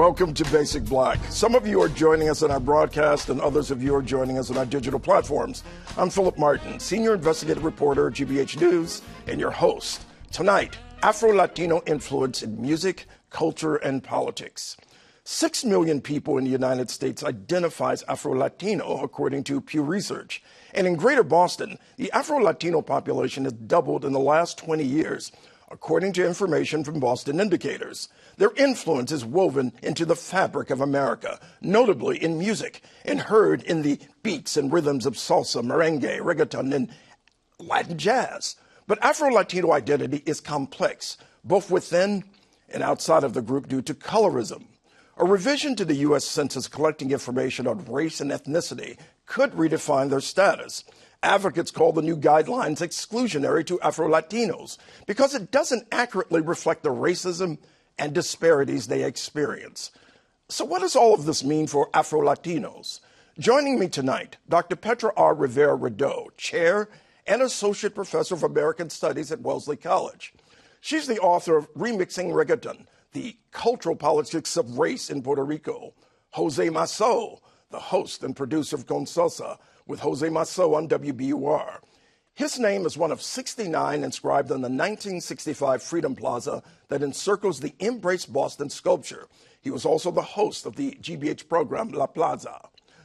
Welcome to Basic Black. Some of you are joining us on our broadcast and others of you are joining us on our digital platforms. I'm Philip Martin, Senior Investigative Reporter at GBH News, and your host. Tonight, Afro-Latino influence in music, culture, and politics. 6 million people in the United States identify as Afro-Latino, according to Pew Research. And in Greater Boston, the Afro-Latino population has doubled in the last 20 years, according to information from Boston Indicators. Their influence is woven into the fabric of America, notably in music, and heard in the beats and rhythms of salsa, merengue, reggaeton, and Latin jazz. But Afro-Latino identity is complex, both within and outside of the group due to colorism. A revision to the U.S. Census collecting information on race and ethnicity could redefine their status. Advocates call the new guidelines exclusionary to Afro-Latinos because it doesn't accurately reflect the racism and disparities they experience. So what does all of this mean for Afro-Latinos? Joining me tonight, Dr. Petra R. Rivera-Rideau, Chair and Associate Professor of American Studies at Wellesley College. She's the author of Remixing Reggaeton, The Cultural Politics of Race in Puerto Rico. Jose Masso, the host and producer of Con Salsa, with Jose Masso on WBUR. His name is one of 69 inscribed on the 1965 Freedom Plaza that encircles the Embrace Boston sculpture. He was also the host of the GBH program La Plaza.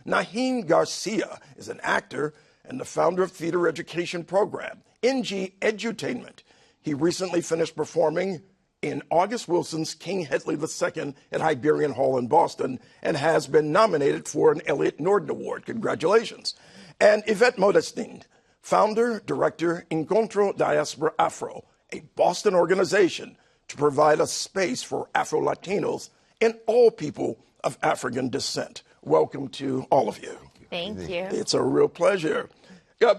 Naheem Garcia is an actor and the founder of theater education program, NG Edutainment. He recently finished performing in August Wilson's King Hedley II at Hibernian Hall in Boston and has been nominated for an Elliot Norton Award. Congratulations. And Yvette Modestin, founder, director, Encuentro Diaspora Afro, a Boston organization to provide a space for Afro-Latinos and all people of African descent. Welcome to all of you. Thank you. It's a real pleasure.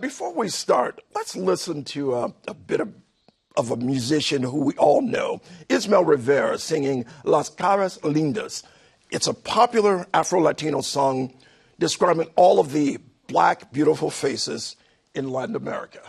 Before we start, let's listen to a bit of a musician who we all know, Ismael Rivera, singing Las Caras Lindas. It's a popular Afro-Latino song describing all of the Black, beautiful faces in Latin America.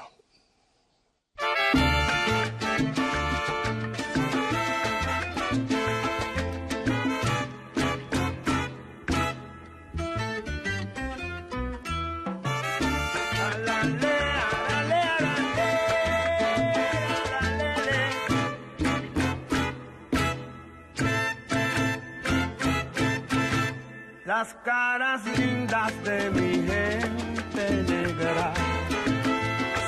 Las caras lindas de mi gente negra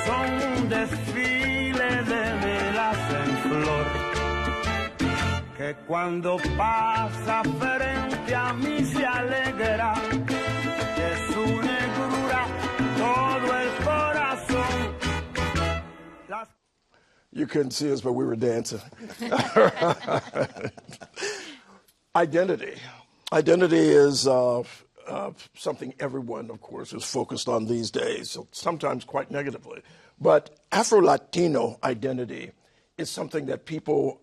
son un desfile de velas en flor que cuando pasa frente a mí se alegra de su negrura todo el corazón. You couldn't see us, but we were dancing. Identity. Identity is something everyone, of course, is focused on these days, sometimes quite negatively. But Afro-Latino identity is something that people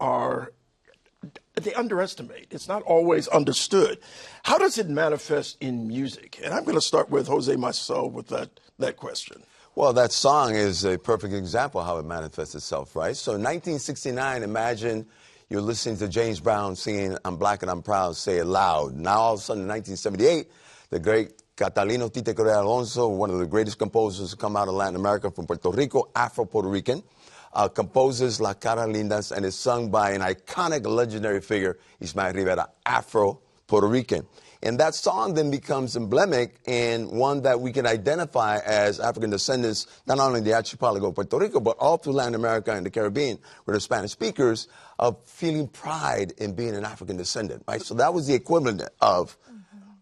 they underestimate. It's not always understood. How does it manifest in music? And I'm going to start with Jose Masso with that question. Well, that song is a perfect example of how it manifests itself, right? So in 1969, imagine you're listening to James Brown singing I'm Black and I'm Proud, Say It Loud. Now, all of a sudden, in 1978, the great Catalino Tite Correa Alonso, one of the greatest composers to come out of Latin America from Puerto Rico, Afro-Puerto Rican, composes La Cara Lindas and is sung by an iconic legendary figure, Ismael Rivera, Afro-Puerto Rican. And that song then becomes emblematic and one that we can identify as African descendants, not only in the archipelago of Puerto Rico, but all through Latin America and the Caribbean, where the Spanish speakers, of feeling pride in being an African descendant, right? So that was the equivalent of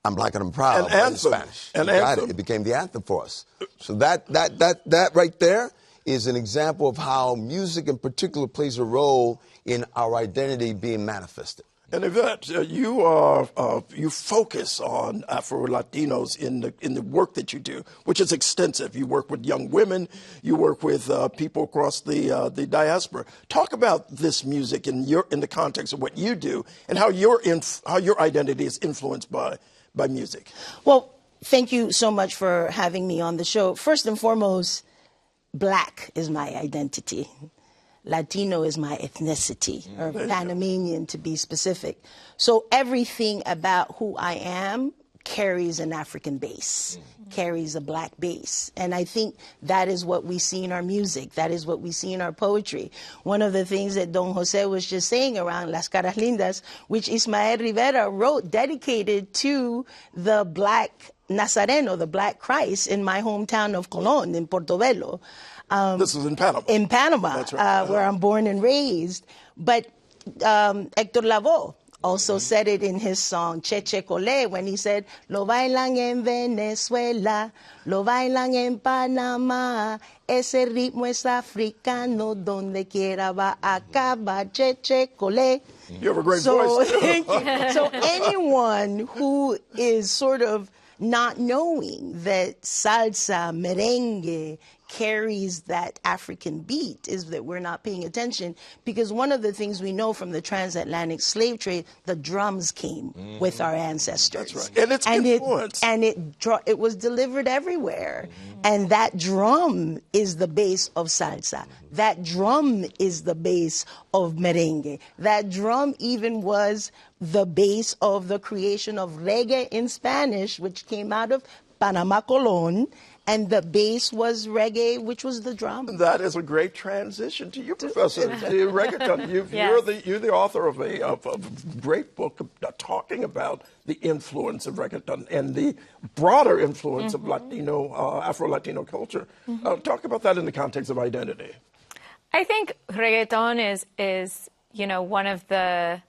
I'm Black and I'm Proud in Spanish. It became the anthem for us. So that right there is an example of how music in particular plays a role in our identity being manifested. And Yvette, you focus on Afro-Latinos in the work that you do, which is extensive. You work with young women, you work with people across the diaspora. Talk about this music in the context of what you do and how your identity is influenced by music. Well, thank you so much for having me on the show. First and foremost, Black is my identity. Latino is my ethnicity, or Panamanian to be specific. So everything about who I am carries an African base, carries a black base. And I think that is what we see in our music. That is what we see in our poetry. One of the things that Don Jose was just saying around Las Caras Lindas, which Ismael Rivera wrote, dedicated to the black Nazareno, the black Christ, in my hometown of Colón, in Portobelo. This is in Panama. In Panama, that's right. Where I'm born and raised. But Héctor Lavoe also said it in his song Che Che Colé, when he said, lo bailan en Venezuela, lo bailan en Panamá, ese ritmo es africano, donde quiera va acaba, Che Che Colé. You have a great voice. Thank you. So anyone who is sort of not knowing that salsa, merengue, carries that African beat is that we're not paying attention, because one of the things we know from the transatlantic slave trade, the drums came with our ancestors. That's right. And it's influence. It was delivered everywhere. And that drum is the base of salsa. That drum is the base of merengue. That drum even was the base of the creation of reggae in Spanish, which came out of Panama Colón. And the base was reggae, which was the drum. That is a great transition to you, Professor. Reggaeton. You're the author of a great book talking about the influence of reggaeton and the broader influence of Latino, Afro-Latino culture. Talk about that in the context of identity. I think reggaeton is one of the...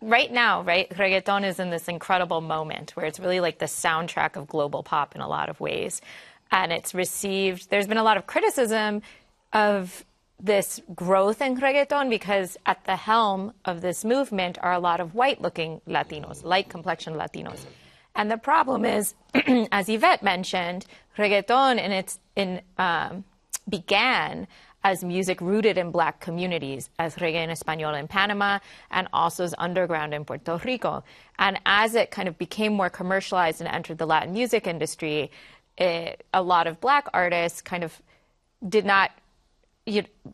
Right now, reggaeton is in this incredible moment where it's really like the soundtrack of global pop in a lot of ways. And there's been a lot of criticism of this growth in reggaeton because at the helm of this movement are a lot of white-looking Latinos, light-complexion Latinos. And the problem is, as Yvette mentioned, reggaeton began as music rooted in black communities, as reggae en español in Panama, and also as underground in Puerto Rico. And as it kind of became more commercialized and entered the Latin music industry, a lot of black artists kind of did not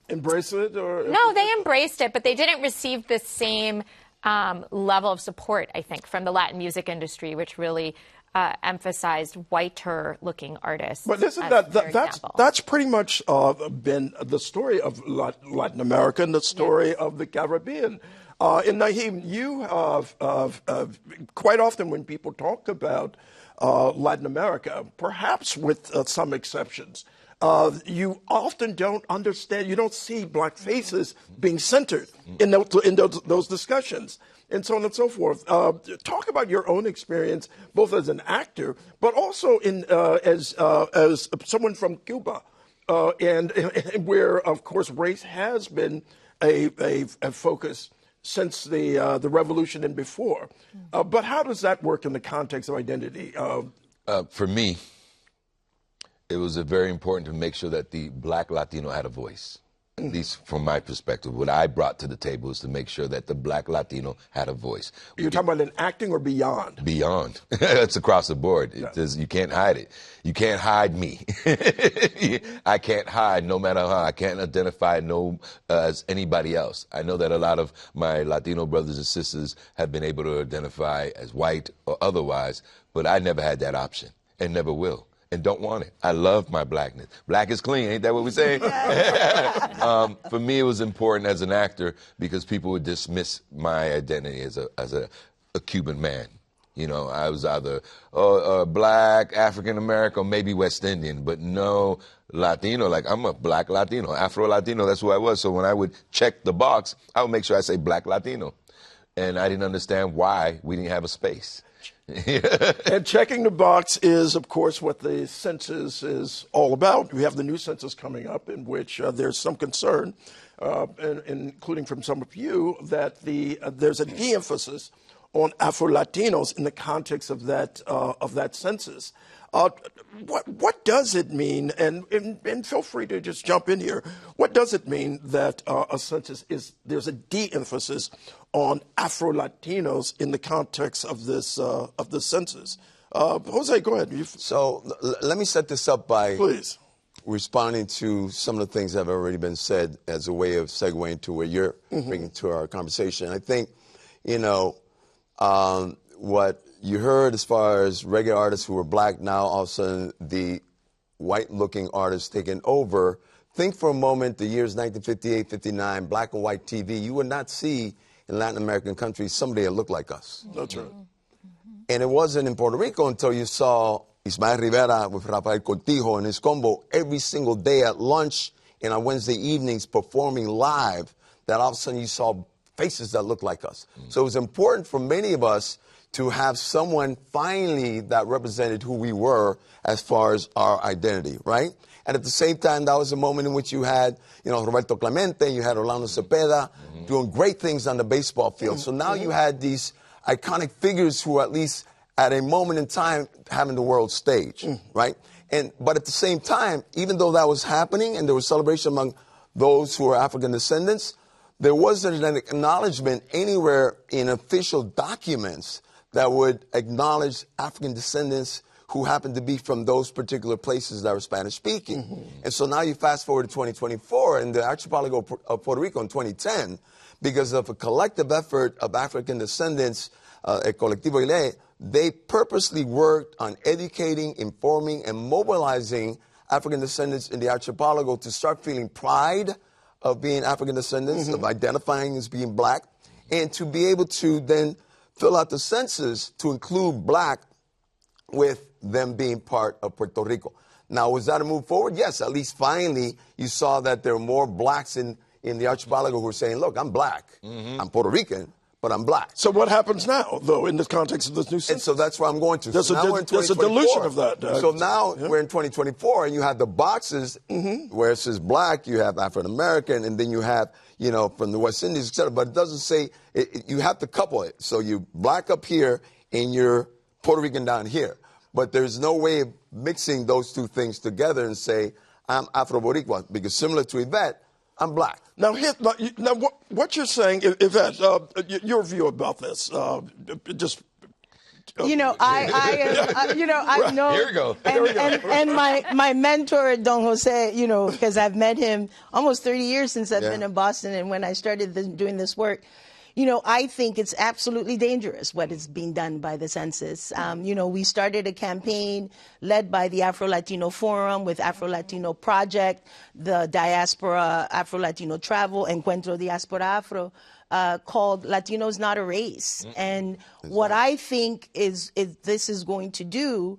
embrace it, or no, they embraced it, but they didn't receive the same level of support, I think, from the Latin music industry, which really emphasized whiter-looking artists. But isn't that's pretty much been the story of Latin America and the story of the Caribbean. And Naheem, you quite often when people talk about Latin America, perhaps with some exceptions, you often don't understand, you don't see black faces being centered in those discussions, and so on and so forth. Talk about your own experience, both as an actor, but also as someone from Cuba, and where, of course, race has been a focus since the revolution and before. But how does that work in the context of identity? For me, it was very important to make sure that the black Latino had a voice. At least from my perspective, what I brought to the table is to make sure that the black Latino had a voice. You're talking about in acting or beyond? Beyond. It's across the board. You can't hide it. You can't hide me. I can't hide no matter how. I can't identify as anybody else. I know that a lot of my Latino brothers and sisters have been able to identify as white or otherwise, but I never had that option and never will. And don't want it. I love my blackness. Black is clean, ain't that what we say? For me, it was important as an actor because people would dismiss my identity as a Cuban man. I was either black, African American, or maybe West Indian, but no Latino. Like, I'm a black Latino, Afro-Latino. That's who I was. So when I would check the box, I would make sure I say black Latino. And I didn't understand why we didn't have a space. And checking the box is, of course, what the census is all about. We have the new census coming up in which there's some concern, including from some of you, that there's a de-emphasis on Afro-Latinos in the context of that census. What does it mean, and feel free to just jump in here, what does it mean that a census there's a de-emphasis on Afro-Latinos in the context of this census? Jose, go ahead. So let me set this up by please responding to some of the things that have already been said as a way of segueing to where you're bringing to our conversation. I think, what you heard as far as reggae artists who were black, now all of a sudden the white-looking artists taking over. Think for a moment the years 1958, 59, black and white TV. You would not see in Latin American countries somebody that looked like us. That's right. And it wasn't in Puerto Rico until you saw Ismael Rivera with Rafael Cortijo and his combo every single day at lunch and on Wednesday evenings performing live, that all of a sudden you saw faces that looked like us. So it was important for many of us to have someone finally that represented who we were as far as our identity, right? And at the same time, that was a moment in which you had, Roberto Clemente, you had Orlando Cepeda doing great things on the baseball field. So now you had these iconic figures who at least at a moment in time having the world stage, right? But at the same time, even though that was happening and there was celebration among those who are African descendants, there wasn't an acknowledgement anywhere in official documents that would acknowledge African descendants who happen to be from those particular places that are Spanish-speaking. And so now you fast forward to 2024, and the archipelago of Puerto Rico in 2010, because of a collective effort of African descendants, El Colectivo Ile, they purposely worked on educating, informing, and mobilizing African descendants in the archipelago to start feeling pride of being African descendants, of identifying as being black, and to be able to then fill out the census to include black with them being part of Puerto Rico. Now, was that a move forward? Yes, at least finally you saw that there were more blacks in the archipelago who were saying, look, I'm black, I'm Puerto Rican, but I'm black. So what happens now, though, in the context of this new census? And so that's where I'm going to. There's a dilution of that. So now we're in 2024, and you have the boxes where it says black, you have African-American, and then you have, from the West Indies, et cetera. But it doesn't say, you have to couple it. So you're black up here, and you're Puerto Rican down here. But there's no way of mixing those two things together and say, I'm Afro-Boricua, because similar to Yvette, I'm black. Now, what you're saying, Yvette, your view about this, just... I know. Here we go. And my mentor, Don Jose, because I've met him almost 30 years since I've been in Boston, and when I started doing this work, I think it's absolutely dangerous what is being done by the census. We started a campaign led by the Afro Latino Forum with Afro Latino Project, the Diaspora Afro Latino Travel, Encuentro Diaspora Afro, called Latinos Not a Race. And what I think is this is going to do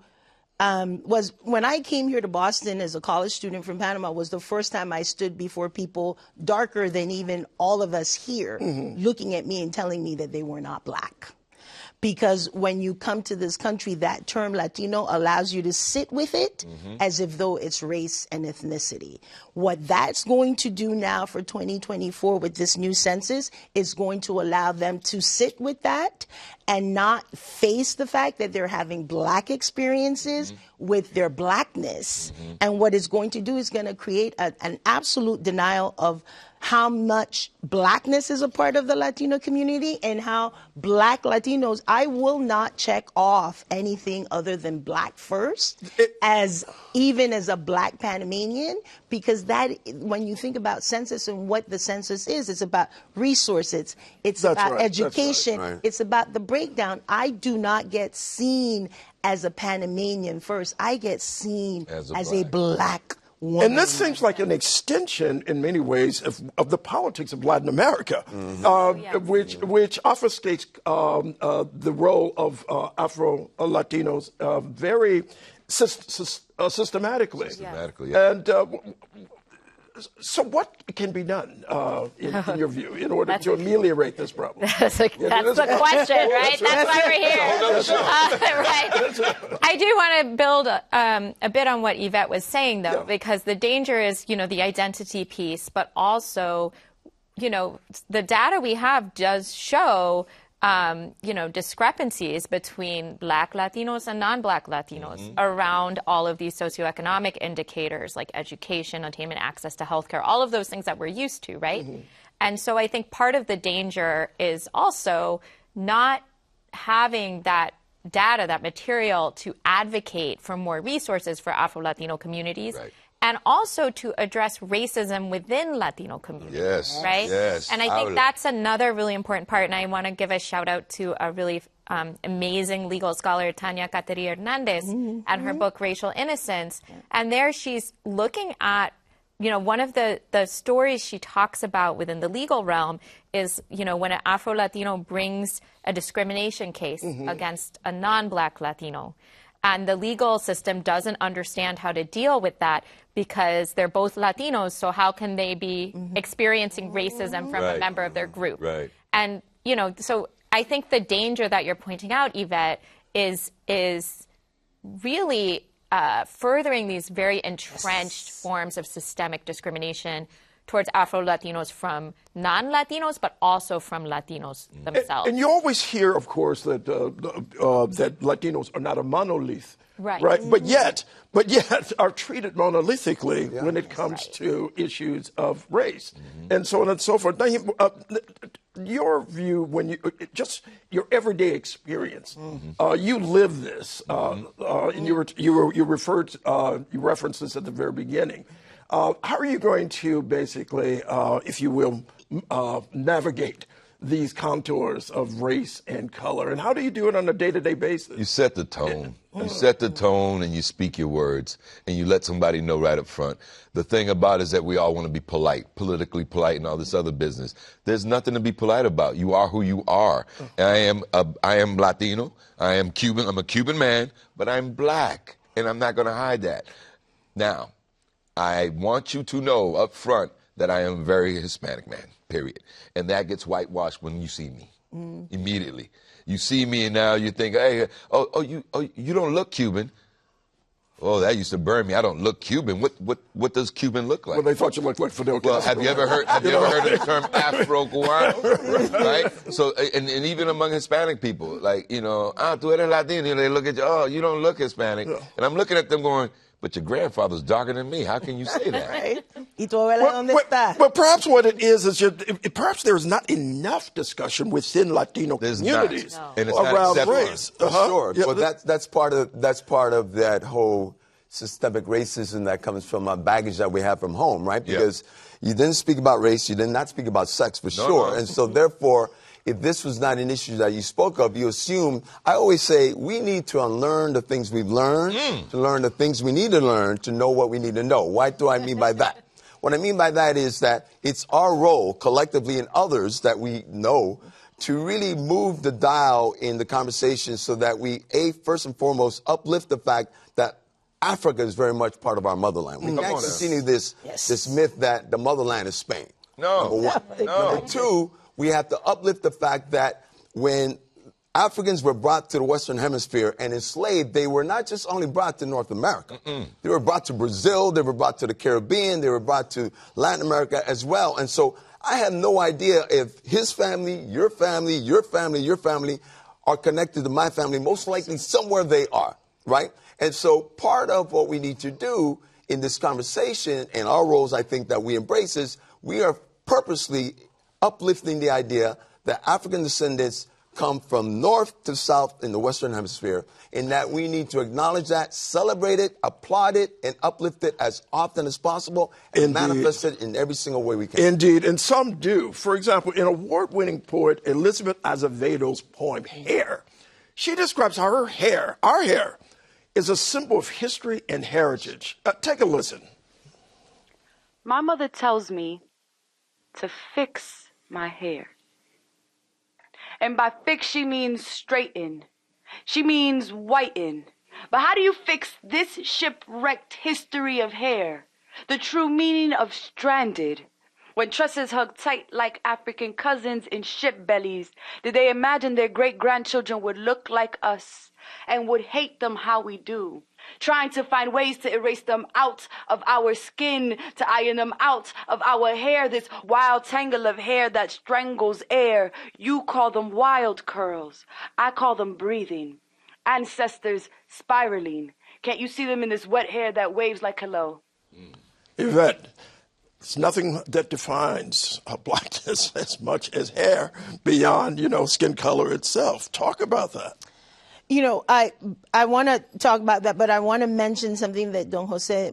was when I came here to Boston as a college student from Panama was the first time I stood before people darker than even all of us here looking at me and telling me that they were not black. Because when you come to this country, that term Latino allows you to sit with it as if though it's race and ethnicity. What that's going to do now for 2024 with this new census is going to allow them to sit with that and not face the fact that they're having black experiences with their blackness. And what it's going to do is going to create an absolute denial of how much blackness is a part of the Latino community and how black Latinos, I will not check off anything other than black first even as a black Panamanian, because that, when you think about census and what the census is, it's about resources, it's about education, it's about the breakdown. I do not get seen as a Panamanian first. I get seen as a black woman. And this seems like an extension, in many ways, of the politics of Latin America, which obfuscates the role of Afro-Latinos very systematically. And so what can be done, in your view, in order to ameliorate this problem? That's the question, right? That's why we're here. Right. I do want to build a bit on what Yvette was saying, though, because the danger is, the identity piece, but also, the data we have does show discrepancies between black Latinos and non-black Latinos around all of these socioeconomic indicators like education, attainment, access to healthcare, all of those things that we're used to, right? And so I think part of the danger is also not having that data, that material to advocate for more resources for Afro-Latino communities and also to address racism within Latino communities. Yes, right? yes. And I think that's another really important part. And I want to give a shout out to a really amazing legal scholar, Tania Cateri Hernandez, and her book, Racial Innocence. And there she's looking at, one of the stories she talks about within the legal realm is, when an Afro-Latino brings a discrimination case against a non-Black Latino. And the legal system doesn't understand how to deal with that because they're both Latinos, so how can they be experiencing racism from a member of their group? Right. And, so I think the danger that you're pointing out, Yvette, is really furthering these very entrenched forms of systemic discrimination towards Afro-Latinos from non-Latinos, but also from Latinos themselves. And you always hear, of course, that that Latinos are not a monolith, right? But yet are treated monolithically when it comes to issues of race, and so on and so forth. Now, your view, when just your everyday experience, you live this, and you referenced this at the very beginning. How are you going to basically, if you will, navigate these contours of race and color? And how do you do it on a day-to-day basis? You set the tone. You set the tone and you speak your words and you let somebody know right up front. The thing about it is that we all want to be polite, politically polite and all this other business. There's nothing to be polite about. You are who you are. I am Latino. I am Cuban. I'm a Cuban man, but I'm Black, and I'm not going to hide that. Now, I want you to know up front that I am a very Hispanic man, period. And that gets whitewashed when you see me, immediately. You see me and now you think, hey, you don't look Cuban. Oh, that used to burn me. I don't look Cuban. What does Cuban look like? Well, they thought you looked like Fidel Castro. Well, have you ever heard of the term Afro-Cubano? Right? So, and even among Hispanic people, like, tú eres Latino, they look at you, oh, you don't look Hispanic. And I'm looking at them going, but your grandfather's darker than me. How can you say that? Right? ¿Y tu abuela dónde está? Well, perhaps what it is perhaps there's not enough discussion within Latino communities around race. Sure, but that's part of that whole systemic racism that comes from a baggage that we have from home, right? Because you didn't speak about race, you did not speak about sex for sure, and so therefore, if this was not an issue that you spoke of, you assume, I always say, we need to unlearn the things we've learned, to learn the things we need to learn, to know what we need to know. What do I mean by that? What I mean by that is that it's our role, collectively and others that we know, to really move the dial in the conversation so that we, first and foremost, uplift the fact that Africa is very much part of our motherland. We can't continue this myth that the motherland is Spain. Number one. Number two, we have to uplift the fact that when Africans were brought to the Western Hemisphere and enslaved, they were not just only brought to North America. They were brought to Brazil, they were brought to the Caribbean, they were brought to Latin America as well. And so I have no idea if his family, your family, your family, your family are connected to my family. Most likely somewhere they are, right? And so part of what we need to do in this conversation and our roles, I think, that we embrace is we are purposely uplifting the idea that African descendants come from north to south in the Western Hemisphere, and that we need to acknowledge that, celebrate it, applaud it, and uplift it as often as possible, and manifest it in every single way we can. Indeed, and some do. For example, in award-winning poet Elizabeth Azevedo's poem, Hair, she describes how her hair, our hair, is a symbol of history and heritage. Take a listen. My mother tells me to fix my hair. And by fix, she means straighten. She means whiten. But how do you fix this shipwrecked history of hair? The true meaning of stranded. When tresses hug tight like African cousins in ship bellies, did they imagine their great-grandchildren would look like us and would hate them how we do? Trying to find ways to erase them out of our skin, to iron them out of our hair, this wild tangle of hair that strangles air. You call them wild curls. I call them breathing. Ancestors spiraling. Can't you see them in this wet hair that waves like hello? Yvette, it's nothing that defines blackness as much as hair beyond, skin color itself. Talk about that. I want to talk about that, but I want to mention something that Don Jose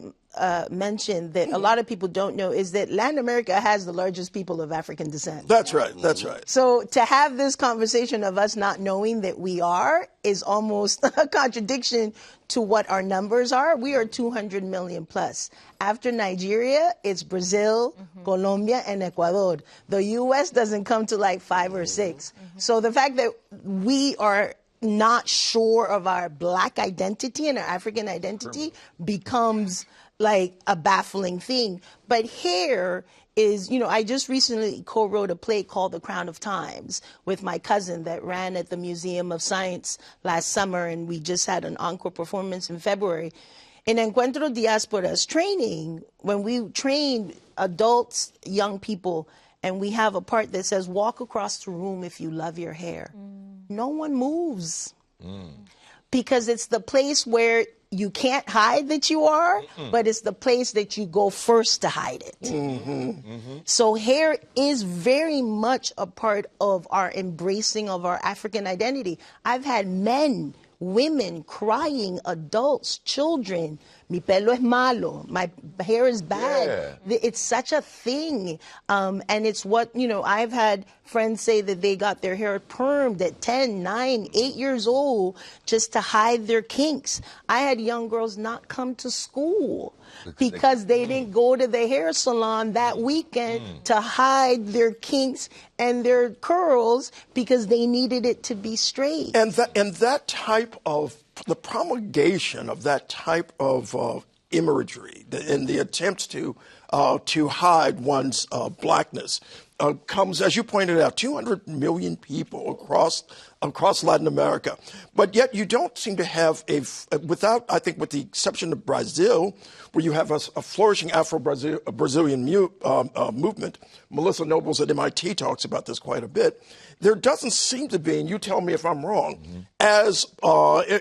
mention that a lot of people don't know is that Latin America has the largest people of African descent. That's right. That's right. So to have this conversation of us not knowing that we are is almost a contradiction to what our numbers are. We are 200 million plus. After Nigeria, it's Brazil, Colombia, and Ecuador. The U.S. doesn't come to like 5 or 6. So the fact that we are not sure of our Black identity and our African identity becomes like a baffling thing. But here is, you know, I just recently co-wrote a play called The Crown of Times with my cousin that ran at the Museum of Science last summer, and we just had an encore performance in February. In Encuentro Diaspora's training, when we train adults, young people, and we have a part that says, walk across the room if you love your hair. No one moves. Because it's the place where you can't hide that you are, but it's the place that you go first to hide it. So hair is very much a part of our embracing of our African identity. I've had men, women crying, adults, children, mi pelo es malo, my hair is bad. Yeah. It's such a thing. And it's what, you know, I've had friends say that they got their hair permed at 10, 9, 8 years old just to hide their kinks. I had young girls not come to school because they didn't go to the hair salon that weekend to hide their kinks and their curls because they needed it to be straight. And that type of, the promulgation of that type of imagery and the attempts to hide one's blackness comes, as you pointed out, 200 million people across Latin America. But yet you don't seem to have without, I think, with the exception of Brazil, where you have a flourishing Afro-Brazilian movement. Melissa Nobles at MIT talks about this quite a bit. There doesn't seem to be, and you tell me if I'm wrong, as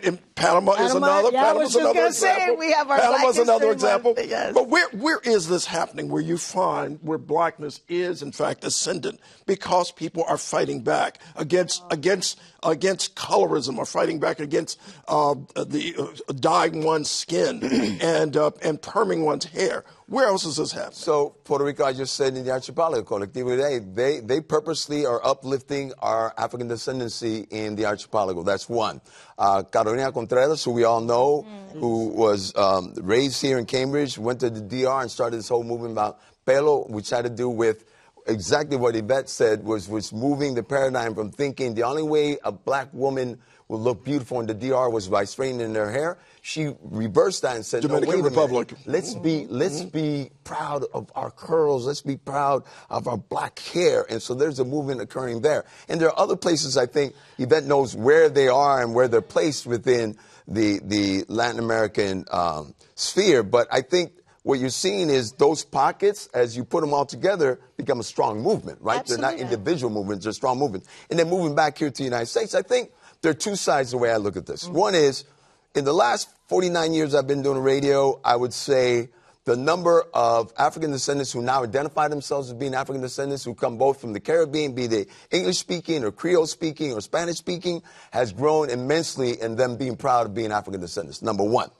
in Panama is another. Yeah, Panama's another example. We have our Panama's another example. Yes. But where is this happening? Where you find where blackness is in fact ascendant because people are fighting back against colorism, or fighting back against dyeing one's skin and perming one's hair. Where else is this happening? So Puerto Rico, I just said in the Archipelago Colectivo, they purposely are uplifting our African descendancy in the Archipelago. That's one. Carolina Contreras, who we all know, who was raised here in Cambridge, went to the DR and started this whole movement about pelo, which had to do with exactly what Yvette said, was moving the paradigm from thinking the only way a black woman would look beautiful in the DR was by straightening their hair. She reversed that and said, Dominican Republic. Let's be proud of our curls. Let's be proud of our black hair. And so there's a movement occurring there. And there are other places, I think, Yvette knows where they are and where they're placed within the Latin American sphere. But I think what you're seeing is those pockets, as you put them all together, become a strong movement, right? Absolutely. They're not individual movements, they're strong movements. And then moving back here to the United States, I think there are two sides the way I look at this. One is, in the last 49 years I've been doing radio, I would say the number of African descendants who now identify themselves as being African descendants, who come both from the Caribbean, be they English-speaking or Creole-speaking or Spanish-speaking, has grown immensely in them being proud of being African descendants, number one.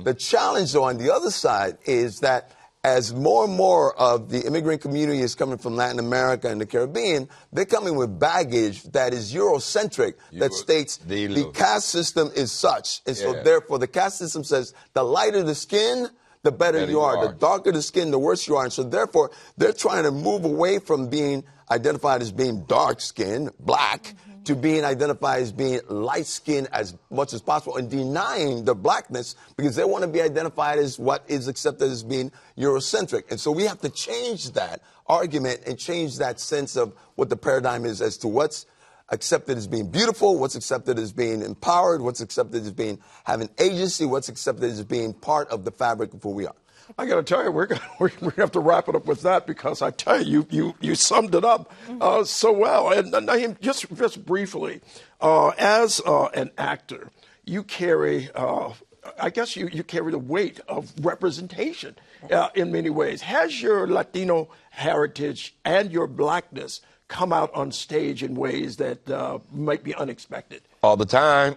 The challenge, though, on the other side is that as more and more of the immigrant community is coming from Latin America and the Caribbean, they're coming with baggage that is Eurocentric, that states the caste system is such. And so, therefore, the caste system says the lighter the skin, the better you are. The darker the skin, the worse you are. And so, therefore, they're trying to move away from being identified as being dark-skinned, black, to being identified as being light-skinned as much as possible, and denying the blackness because they want to be identified as what is accepted as being Eurocentric. And so we have to change that argument and change that sense of what the paradigm is as to what's accepted as being beautiful, what's accepted as being empowered, what's accepted as being having agency, what's accepted as being part of the fabric of who we are. I got to tell you, we're gonna have to wrap it up with that, because I tell you, you summed it up so well. And just briefly, as an actor, you carry, I guess you carry the weight of representation in many ways. Has your Latino heritage and your blackness come out on stage in ways that might be unexpected? All the time.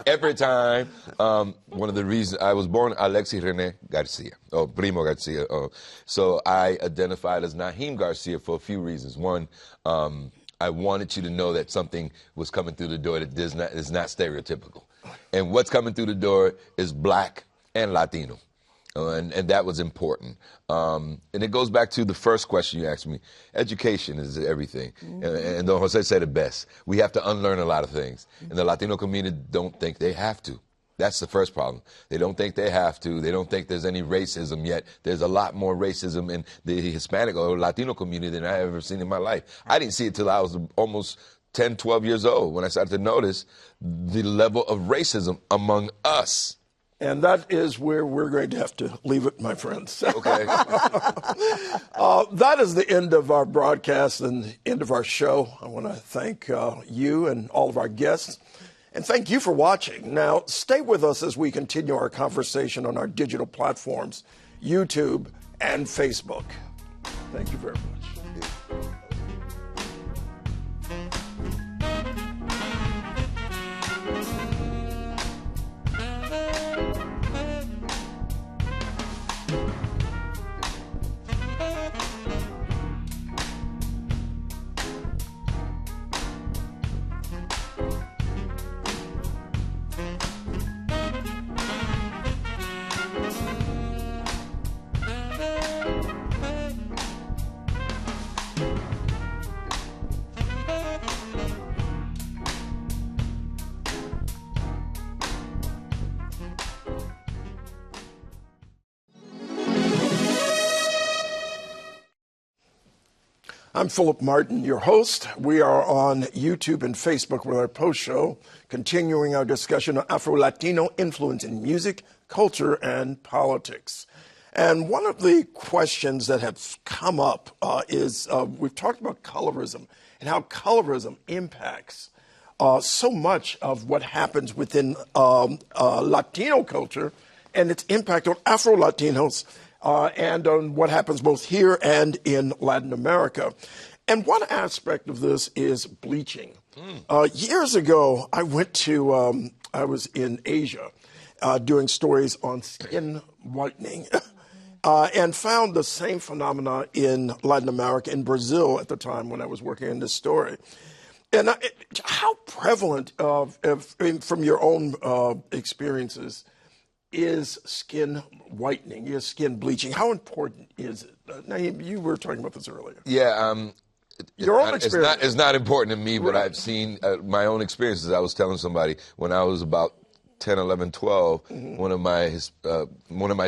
Every time. One of the reasons I was born Alexis Rene Garcia, or Primo Garcia. So I identified as Naheem Garcia for a few reasons. One, I wanted you to know that something was coming through the door that is not stereotypical. And what's coming through the door is black and Latino. And that was important. And it goes back to the first question you asked me. Education is everything. And Don Jose said it best. We have to unlearn a lot of things. And the Latino community don't think they have to. That's the first problem. They don't think they have to. They don't think there's any racism yet. There's a lot more racism in the Hispanic or Latino community than I've ever seen in my life. I didn't see it till I was almost 10, 12 years old when I started to notice the level of racism among us. And that is where we're going to have to leave it, my friends. Okay. That is the end of our broadcast and the end of our show. I want to thank you and all of our guests. And thank you for watching. Now, stay with us as we continue our conversation on our digital platforms, YouTube and Facebook. Thank you very much. I'm Philip Martin, your host. We are on YouTube and Facebook with our post show, continuing our discussion of Afro-Latino influence in music, culture, and politics. And one of the questions that have come up is we've talked about colorism and how colorism impacts so much of what happens within Latino culture and its impact on Afro-Latinos and on what happens both here and in Latin America. And one aspect of this is bleaching. Years ago, I was in Asia doing stories on skin whitening and found the same phenomena in Latin America, in Brazil at the time when I was working in this story. And how prevalent, from your own experiences, is skin whitening, is skin bleaching? How important is it? Naheem, you were talking about this earlier. Yeah, your own experience. It's not important to me, but I've seen my own experiences. I was telling somebody when I was about 10, 11, 12, one of my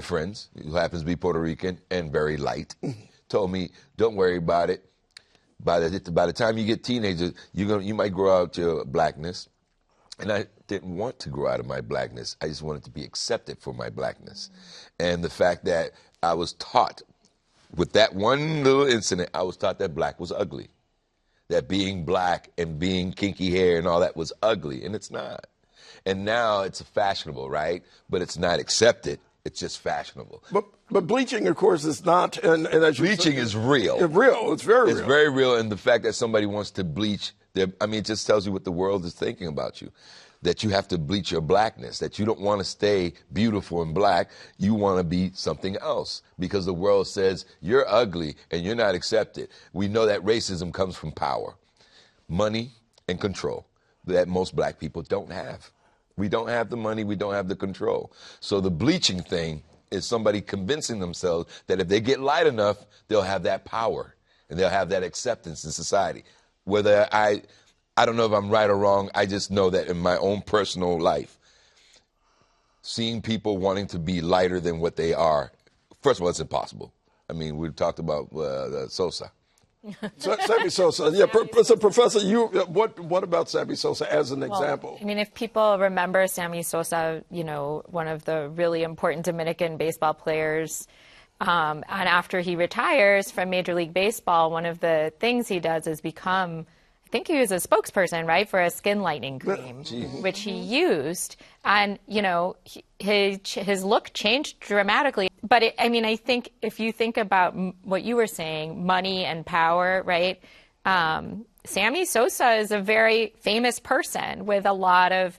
friends, who happens to be Puerto Rican and very light, told me, "Don't worry about it. By the time you get teenagers, you might grow out your blackness." And I didn't want to grow out of my blackness. I just wanted to be accepted for my blackness. And the fact that I was taught, with that one little incident, I was taught that black was ugly. That being black and being kinky hair and all that was ugly, and it's not. And now it's fashionable, right? But it's not accepted. It's just fashionable. But bleaching, of course, is not. And as bleaching is real. It's real. It's very real. It's very real. And the fact that somebody wants to bleach, it just tells you what the world is thinking about you. That you have to bleach your blackness, that you don't want to stay beautiful and black, you want to be something else because the world says you're ugly and you're not accepted. We know that racism comes from power, money, and control that most black people don't have. We don't have the money, we don't have the control. So the bleaching thing is somebody convincing themselves that if they get light enough, they'll have that power and they'll have that acceptance in society. Whether I don't know if I'm right or wrong. I just know that in my own personal life, seeing people wanting to be lighter than what they are, first of all, it's impossible. I mean, we talked about Sosa. Sammy Sosa. Yeah, so Professor, what about Sammy Sosa as an example? I mean, if people remember Sammy Sosa, one of the really important Dominican baseball players, and after he retires from Major League Baseball, one of the things he does is become, I think he was a spokesperson, right, for a skin lightening cream, which he used. And, his look changed dramatically. But, I think if you think about what you were saying, money and power, right, Sammy Sosa is a very famous person with a lot of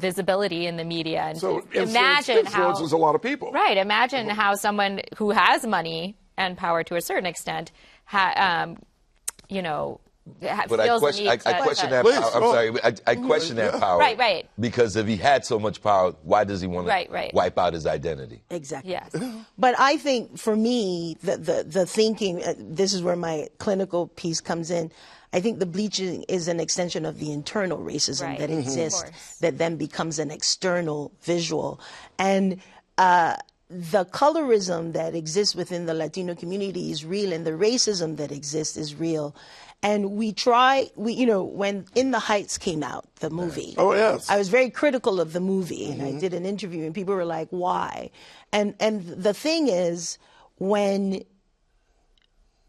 visibility in the media. And So imagine how influences a lot of people. Right. Imagine how someone who has money and power to a certain extent, But I question that power. I'm sorry. I question that power. Right. Because if he had so much power, why does he want to wipe out his identity? Exactly. Yes. But I think for me, the thinking, this is where my clinical piece comes in. I think the bleaching is an extension of the internal racism that exists that then becomes an external visual. And the colorism that exists within the Latino community is real, and the racism that exists is real. And when In the Heights came out, the movie. Oh, yes. I was very critical of the movie, and I did an interview, and people were like, why? And the thing is, when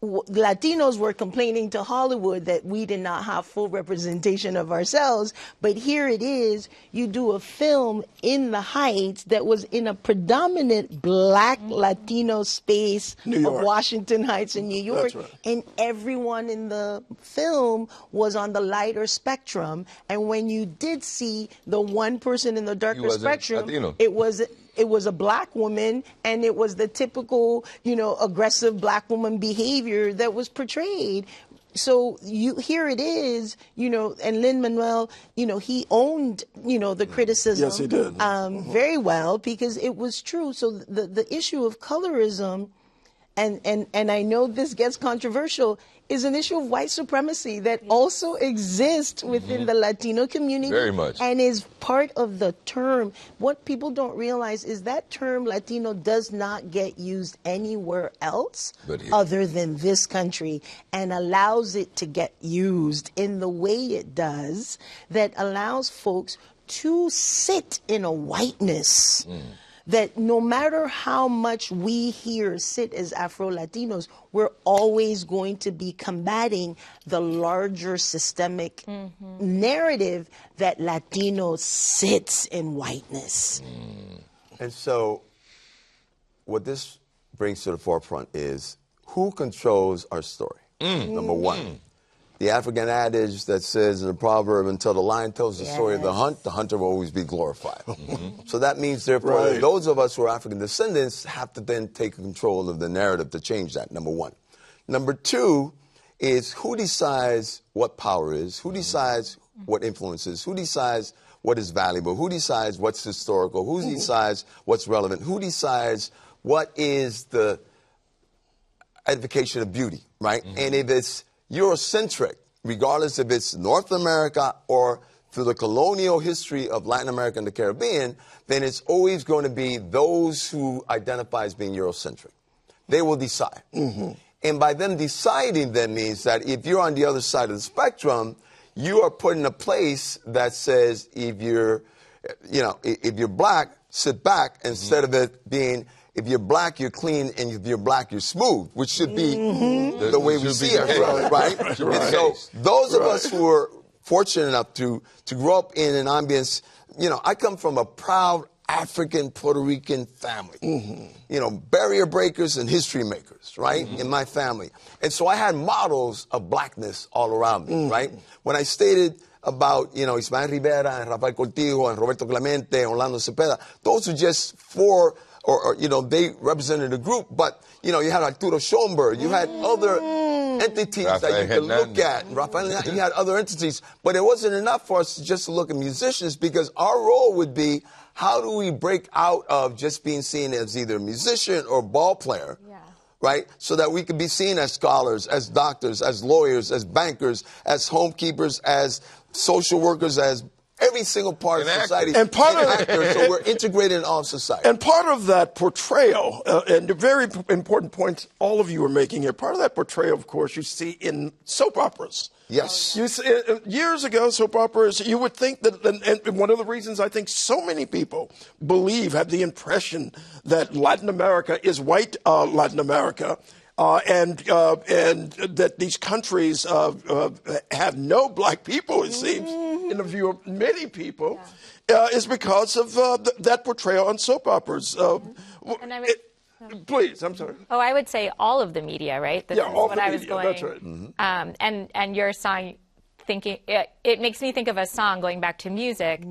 Latinos were complaining to Hollywood that we did not have full representation of ourselves, but here it is, you do a film In the Heights that was in a predominant black Latino space of Washington Heights in New York, and everyone in the film was on the lighter spectrum, and when you did see the one person in the darker spectrum, Latino. It was a black woman, and it was the typical, aggressive black woman behavior that was portrayed. So here it is, and Lin-Manuel, he owned, the criticism. Yes, he did. Very well, because it was true. So the issue of colorism, and I know this gets controversial, is an issue of white supremacy that also exists within the Latino community. Very much. And is part of the term. What people don't realize is that term Latino does not get used anywhere else other than this country, and allows it to get used in the way it does, that allows folks to sit in a whiteness that no matter how much we here sit as Afro-Latinos, we're always going to be combating the larger systemic narrative that Latino sits in whiteness. And so what this brings to the forefront is who controls our story, number one. The African adage that says in the proverb, until the lion tells the story of the hunter will always be glorified. So that means, therefore, those of us who are African descendants have to then take control of the narrative to change that, number one. Number two is who decides what power is, who decides what influence is, who decides what is valuable, who decides what's historical, who decides what's relevant, who decides what is the edification of beauty, right? And if it's Eurocentric, regardless if it's North America or through the colonial history of Latin America and the Caribbean, then it's always going to be those who identify as being Eurocentric. They will decide. And by them deciding, that means that if you're on the other side of the spectrum, you are put in a place that says if you're black, sit back, instead of it being, if you're black, you're clean, and if you're black, you're smooth, which should be the way we see ourselves, right? And so those of us who are fortunate enough to grow up in an ambience, I come from a proud African Puerto Rican family, barrier breakers and history makers, right, in my family. And so I had models of blackness all around me, right? When I stated about, Ismael Rivera and Rafael Cortijo and Roberto Clemente and Orlando Cepeda, those are just four, or they represented a group, but, you had Arturo Schomburg, you had other entities that you could look at. Rafael, you had other entities, but it wasn't enough for us just to look at musicians, because our role would be, how do we break out of just being seen as either a musician or ball player, right? So that we could be seen as scholars, as doctors, as lawyers, as bankers, as homekeepers, as social workers, as every single part of society. And part of actors, so we're integrated in all society. And part of that portrayal, and the very important point all of you are making here, part of that portrayal, of course, you see in soap operas. Yes. You see, years ago, soap operas, you would think that, and one of the reasons I think so many people have the impression that Latin America is white Latin America, and that these countries have no black people, it seems, in the view of many people, is because of that portrayal on soap operas. Please, I'm sorry. Oh, I would say all of the media, right? This is all what the I was media, going. that's right. And your song, thinking it makes me think of a song going back to music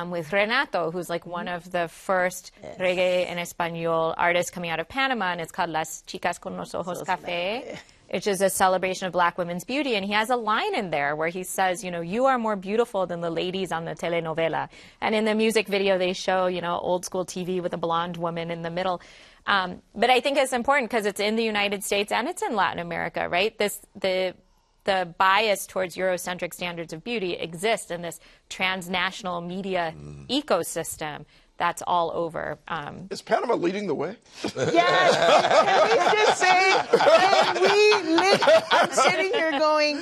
with Renato, who's like one of the first reggae en español artists coming out of Panama, and it's called Las Chicas con los Ojos Café, which is a celebration of black women's beauty. And he has a line in there where he says, you know, you are more beautiful than the ladies on the telenovela. And in the music video, they show, you know, old school TV with a blonde woman in the middle. But I think it's important because it's in the United States and it's in Latin America, right? The bias towards Eurocentric standards of beauty exists in this transnational media ecosystem that's all over. Is Panama leading the way? Yes. Can we just say, I'm sitting here going,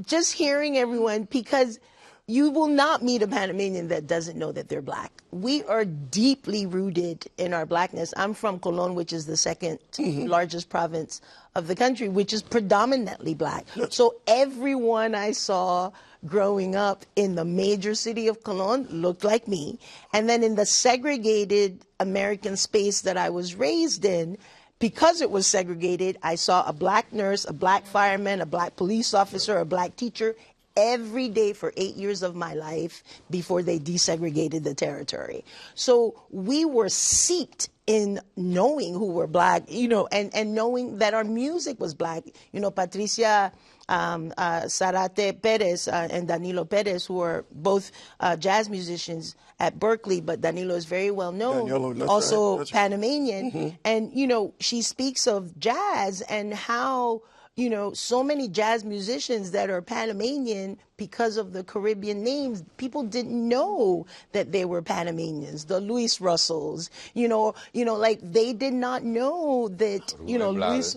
just hearing everyone, because you will not meet a Panamanian that doesn't know that they're black. We are deeply rooted in our blackness. I'm from Colón, which is the second largest province of the country, which is predominantly black. So everyone I saw growing up in the major city of Colón looked like me. And then in the segregated American space that I was raised in, because it was segregated, I saw a black nurse, a black fireman, a black police officer, a black teacher every day for 8 years of my life before they desegregated the territory. So we were steeped in knowing who were black, you know, and knowing that our music was black. You know, Patricia Zarate Perez and Danilo Perez, who are both jazz musicians at Berkeley, but Danilo is very well known, also right. Panamanian. And, you know, she speaks of jazz and how, you know, so many jazz musicians that are Panamanian, because of the Caribbean names, people didn't know that they were Panamanians. The Luis Russells, you know, like they did not know that, you know, Luis.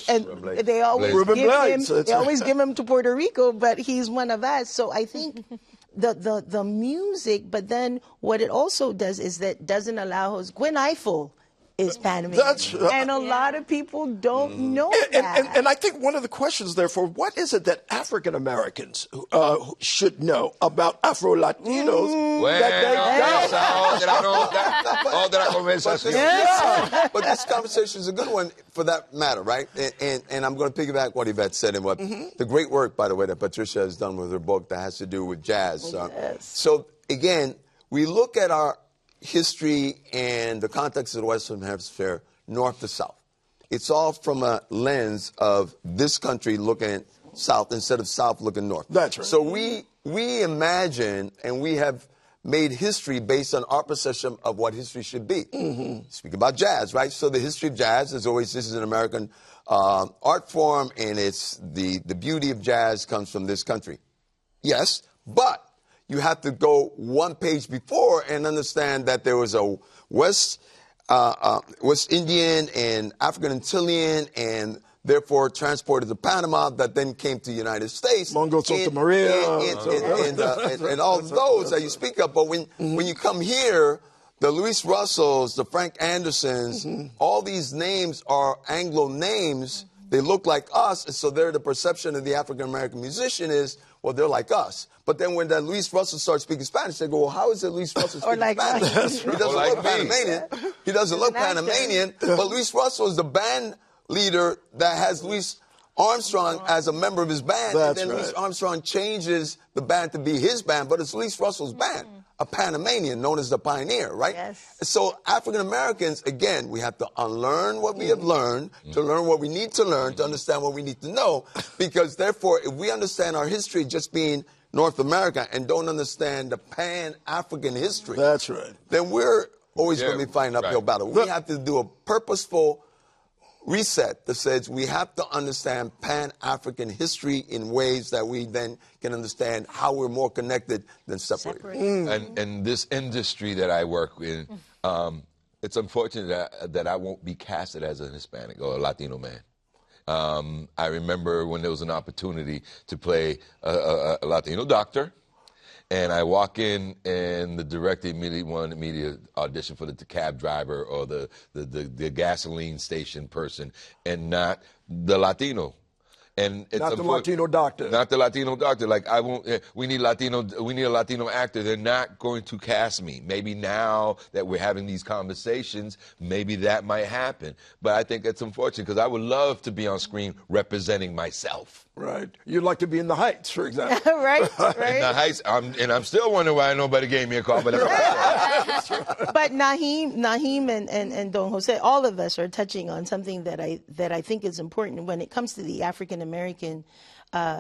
And they always give him to Puerto Rico, but he's one of us. So I think the music, but then what it also does is that doesn't allow us. Gwen Ifill is Panamanian. And a lot of people don't know that. And I think one of the questions, therefore, what is it that African Americans should know about Afro Latinos? But this conversation is a good one for that matter, right? And I'm going to piggyback what Yvette said and what the great work, by the way, that Patricia has done with her book that has to do with jazz. So, again, we look at our history and the context of the Western Hemisphere, north to south. It's all from a lens of this country looking south instead of south looking north. That's right. So we imagine and we have made history based on our perception of what history should be. Speak about jazz, right? So the history of jazz is always, this is an American art form, and it's the beauty of jazz comes from this country. Yes, but you have to go one page before and understand that there was a West Indian and African Antillean and therefore transported to Panama that then came to the United States. Mongo Santa Maria. And all of those that you speak of. But when you come here, the Luis Russells, the Frank Andersons, all these names are Anglo names. They look like us, and so the perception of the African-American musician is, well, they're like us. But then when that Luis Russell starts speaking Spanish, they go, well, how is it Luis Russell speaking Spanish? He doesn't look Panamanian. He doesn't look Panamanian, but Luis Russell is the band leader that has Louis Armstrong as a member of his band. That's and then right. Louis Armstrong changes the band to be his band, but it's Luis Russell's band, a Panamanian known as the Pioneer, right? Yes. So African Americans, again, we have to unlearn what we have learned, to learn what we need to learn, to understand what we need to know, because therefore, if we understand our history just being North America and don't understand the Pan-African history, that's right, then we're always going to be fighting an uphill battle. We have to do a purposeful reset that says we have to understand Pan-African history in ways that we then can understand how we're more connected than separated. And this industry that I work in, it's unfortunate that I won't be casted as a Hispanic or a Latino man. I remember when there was an opportunity to play a Latino doctor, and I walk in, and the director immediately wanted me to audition for the cab driver or the gasoline station person, and not the Latino. And it's not the Latino doctor. Not the Latino doctor. Like, I won't. We need a Latino actor. They're not going to cast me. Maybe now that we're having these conversations, maybe that might happen. But I think it's unfortunate because I would love to be on screen representing myself. Right. You'd like to be in the Heights, for example. right. In the Heights, I'm still wondering why nobody gave me a call. But But Naheem and Don Jose, all of us are touching on something that I think is important when it comes to the African American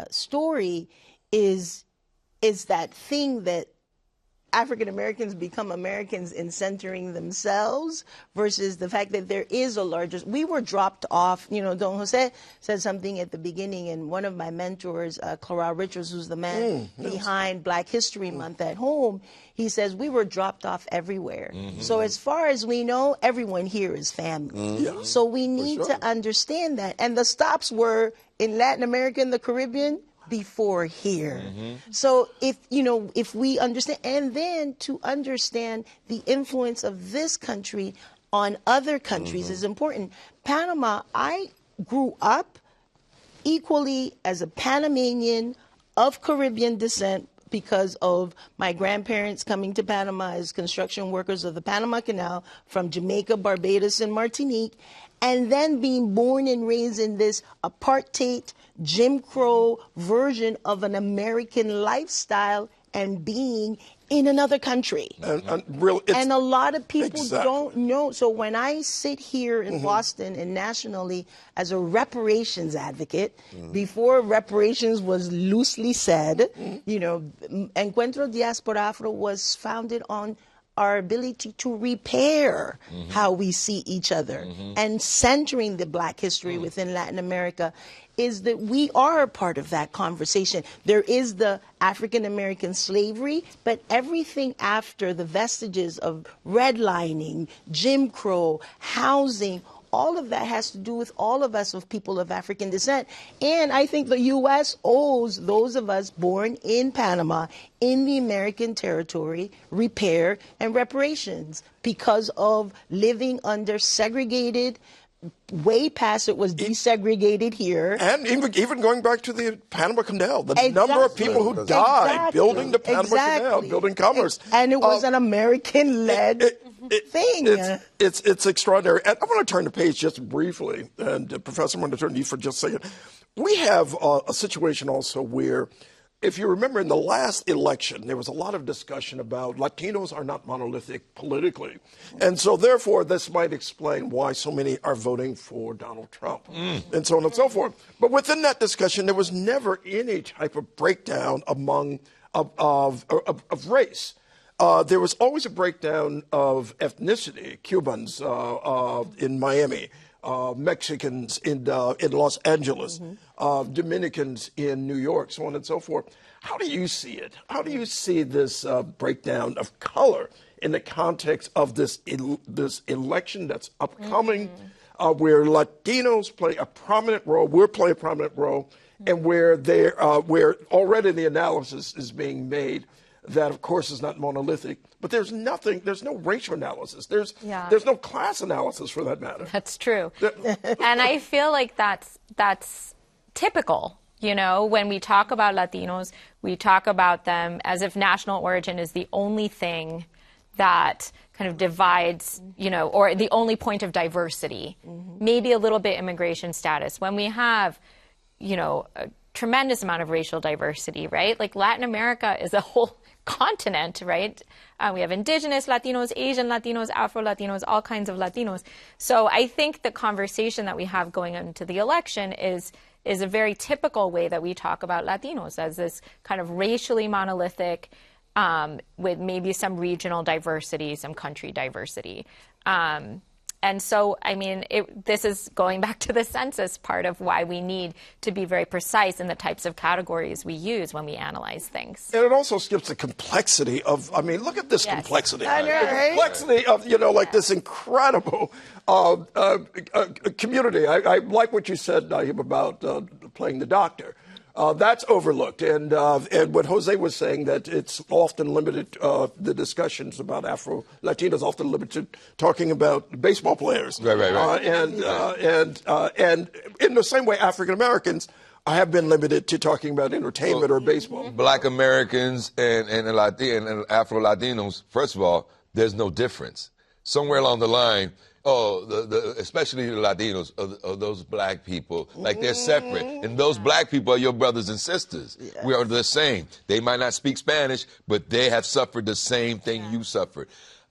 story. Is that thing that African Americans become Americans in centering themselves versus the fact that there is a larger. We were dropped off. Don Jose said something at the beginning, and one of my mentors, Clara Richards, who's the man behind Black History Month at home, he says we were dropped off everywhere. So as far as we know, everyone here is family. So we need to understand that. And the stops were in Latin America and the Caribbean before here. So if we understand, and then to understand the influence of this country on other countries is important. Panama, I grew up equally as a Panamanian of Caribbean descent because of my grandparents coming to Panama as construction workers of the Panama Canal from Jamaica, Barbados, and Martinique, and then being born and raised in this apartheid, Jim Crow version of an American lifestyle and being in another country. And a lot of people don't know. So when I sit here in Boston and nationally as a reparations advocate, before reparations was loosely said, Encuentro Diaspora Afro was founded on our ability to repair how we see each other. And centering the Black history within Latin America is that we are a part of that conversation. There is the African American slavery, but everything after the vestiges of redlining, Jim Crow, housing, all of that has to do with all of us of people of African descent. And I think the U.S. owes those of us born in Panama, in the American territory, repair and reparations because of living under segregated, way past it was desegregated here. And even going back to the Panama Canal, the number of people who died building the Panama Canal, building commerce. And it was an American-led thing. It's extraordinary. And I want to turn the page just briefly, and Professor, I want to turn to you for just a second. We have a situation also where, if you remember in the last election, there was a lot of discussion about Latinos are not monolithic politically. And so therefore, this might explain why so many are voting for Donald Trump and so on and so forth. But within that discussion, there was never any type of breakdown of race. There was always a breakdown of ethnicity, Cubans in Miami, Mexicans in Los Angeles, Dominicans in New York, so on and so forth. How do you see it? How do you see this breakdown of color in the context of this election that's upcoming, where Latinos play a prominent role, we're playing a prominent role, and where where already the analysis is being made that, of course, is not monolithic, but there's no racial analysis. There's no class analysis for that matter. That's true. And I feel like that's typical. When we talk about Latinos, we talk about them as if national origin is the only thing that kind of divides, or the only point of diversity. Maybe a little bit immigration status. When we have, a tremendous amount of racial diversity, right? Like Latin America is a whole continent, right? We have indigenous Latinos, Asian Latinos, Afro Latinos, all kinds of Latinos. So I think the conversation that we have going into the election is a very typical way that we talk about Latinos as this kind of racially monolithic, with maybe some regional diversity, some country diversity. And so, this is going back to the census part of why we need to be very precise in the types of categories we use when we analyze things. And it also skips the complexity of, look at this complexity. I know, right? Complexity of, this incredible community. I like what you said, Naheem, about playing the doctor. That's overlooked. And what Jose was saying, that it's often limited, the discussions about Afro-Latinos often limited to talking about baseball players. Right. And in the same way, African-Americans I have been limited to talking about entertainment or baseball. Black Americans and Afro-Latinos, first of all, there's no difference. Somewhere along the line, especially the Latinos, are those black people, like they're separate. And those black people are your brothers and sisters. Yes. We are the same. They might not speak Spanish, but they have suffered the same thing you suffered.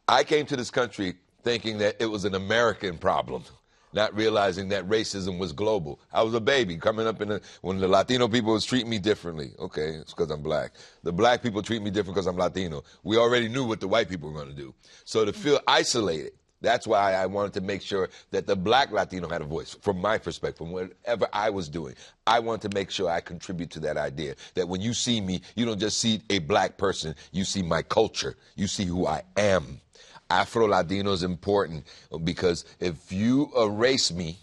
I came to this country thinking that it was an American problem, not realizing that racism was global. I was a baby coming up when the Latino people was treating me differently. Okay, it's because I'm black. The black people treat me different because I'm Latino. We already knew what the white people were going to do. So to feel isolated, that's why I wanted to make sure that the black Latino had a voice, from my perspective, from whatever I was doing. I wanted to make sure I contribute to that idea, that when you see me, you don't just see a black person, you see my culture, you see who I am. Afro-Latino is important because if you erase me,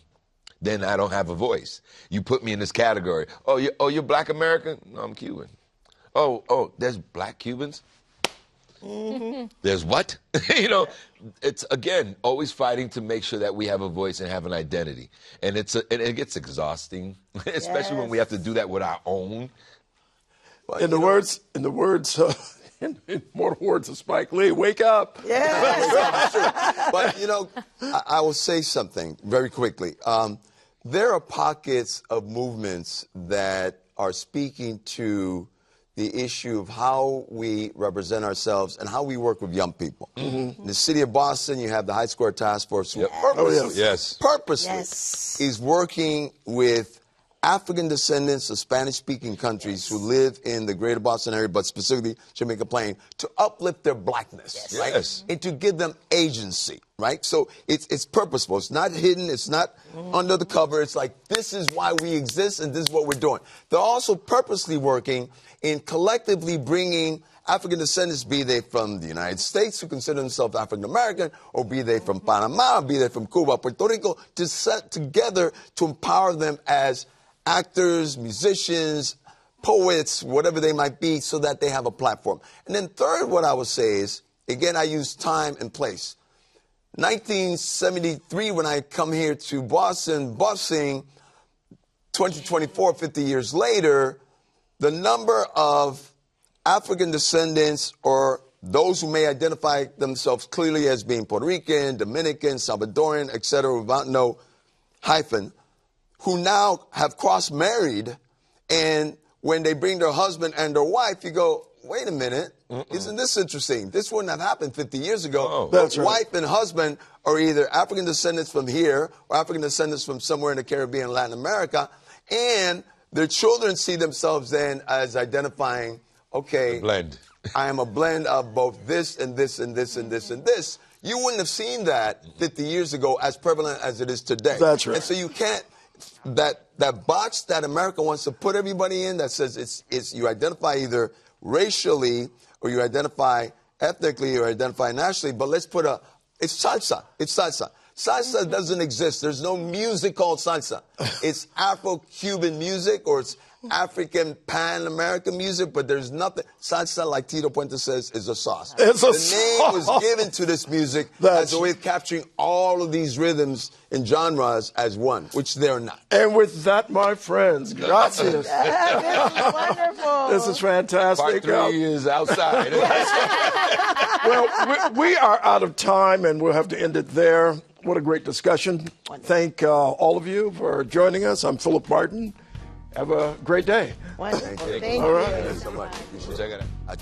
then I don't have a voice. You put me in this category. Oh, you're black American? No, I'm Cuban. Oh, there's black Cubans? There's what? It's, again, always fighting to make sure that we have a voice and have an identity. And it gets exhausting, especially when we have to do that with our own. But, in more words of Spike Lee, wake up. Yeah. But, I will say something very quickly. There are pockets of movements that are speaking to the issue of how we represent ourselves and how we work with young people. In the city of Boston, you have the High Score Task Force, who purposely is working with African descendants of Spanish-speaking countries who live in the greater Boston area, but specifically Jamaica Plain, to uplift their blackness, right? And to give them agency, right? So it's purposeful. It's not hidden. It's not under the cover. It's like, this is why we exist and this is what we're doing. They're also purposely working in collectively bringing African descendants, be they from the United States, who consider themselves African American, or be they from Panama, or be they from Cuba, Puerto Rico, to set together to empower them as actors, musicians, poets, whatever they might be, so that they have a platform. And then third, what I would say is, again, I use time and place. 1973, when I come here to Boston, busing, 2024, 50 years later, the number of African descendants or those who may identify themselves clearly as being Puerto Rican, Dominican, Salvadoran, etc., without no hyphen, who now have cross-married, and when they bring their husband and their wife, you go, wait a minute, isn't this interesting? This wouldn't have happened 50 years ago. That's right. Wife and husband are either African descendants from here or African descendants from somewhere in the Caribbean, Latin America, and their children see themselves then as identifying, okay, blend. I am a blend of both this and this and this and this and this. You wouldn't have seen that 50 years ago as prevalent as it is today. That's right. And so you can't, that box that America wants to put everybody in that says it's you identify either racially or you identify ethnically or identify nationally, but let's put it's salsa. It's salsa. Salsa doesn't exist. There's no music called salsa. It's Afro-Cuban music or it's African Pan-American music, but there's nothing. Salsa, like Tito Puente says, is a sauce. It's a the name was given to this music as a way of capturing all of these rhythms and genres as one, which they're not. And with that, my friends, gracias. This is wonderful. This is fantastic. Part 3 is outside. Well, we are out of time, and we'll have to end it there. What a great discussion. Thank all of you for joining us. I'm Philip Martin. Have a great day. Wonderful. Thank you. All right. Thank you so much. Check it out.